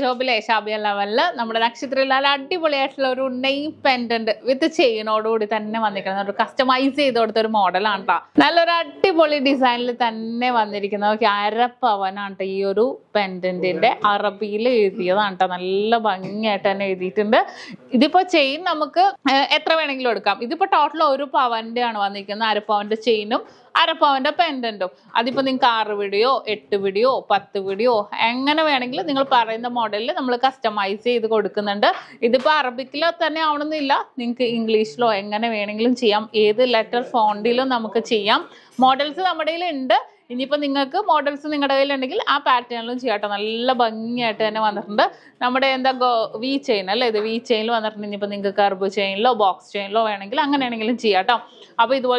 ഷോപ്പിലെ ഷാബിയ ലെവലില് നമ്മുടെ നക്ഷത്രയിലാൽ അടിപൊളിയായിട്ടുള്ള ഒരു നെയിം പെൻഡന്റ് വിത്ത് ചെയിനോടുകൂടി തന്നെ വന്നിരിക്കുന്ന ഒരു കസ്റ്റമൈസ് ചെയ്ത് കൊടുത്ത ഒരു മോഡലാണ് കേട്ടോ. നല്ലൊരു അടിപൊളി ഡിസൈനിൽ തന്നെ വന്നിരിക്കുന്ന അരപ്പവനാണ് ഈ ഒരു പെൻഡന്റിന്റെ അറബിയിൽ എഴുതിയതാണ് കേട്ടോ. നല്ല ഭംഗിയായിട്ട് തന്നെ എഴുതിയിട്ടുണ്ട്. ഇതിപ്പോ ചെയിൻ നമുക്ക് എത്ര വേണമെങ്കിലും എടുക്കാം. ഇതിപ്പോ ടോട്ടൽ 1 പവന്റെ ആണ് വന്നിരിക്കുന്നത്. അരപ്പവന്റെ ചെയിനും അരപ്പവന്റെ പെൻഡന്റും. അതിപ്പോ നിങ്ങൾക്ക് 6 വിടിയോ 8 വിടിയോ 10 വിടിയോ എങ്ങനെ വേണമെങ്കിലും നിങ്ങൾ പറയുന്ന മോഡലിൽ നമ്മൾ കസ്റ്റമൈസ് ചെയ്ത് കൊടുക്കുന്നുണ്ട്. ഇതിപ്പോ അറബിക്കിലോ തന്നെ ആവണമെന്നില്ല, നിങ്ങൾക്ക് ഇംഗ്ലീഷിലോ എങ്ങനെ വേണമെങ്കിലും ചെയ്യാം. ഏത് ലെറ്റർ ഫോണ്ടിലും നമുക്ക് ചെയ്യാം. മോഡൽസ് നമ്മുടെ കയ്യിലുണ്ട്. ഇനിയിപ്പോൾ നിങ്ങൾക്ക് മോഡൽസ് നിങ്ങളുടെ കയ്യിലുണ്ടെങ്കിൽ ആ പാറ്റേണിലും ചെയ്യാട്ടോ. നല്ല ഭംഗിയായിട്ട് തന്നെ വന്നിട്ടുണ്ട്. നമ്മുടെ വി ചെയിൻ അല്ലേ, ഇത് വി ചെയിനിൽ വന്നിട്ടുണ്ട്. ഇനിയിപ്പോൾ നിങ്ങൾക്ക് കർബ് ചെയിനിലോ ബോക്സ് ചെയിനിലോ വേണമെങ്കിൽ അങ്ങനെയാണെങ്കിലും ചെയ്യാട്ടോ. അപ്പോൾ ഇതുപോലെ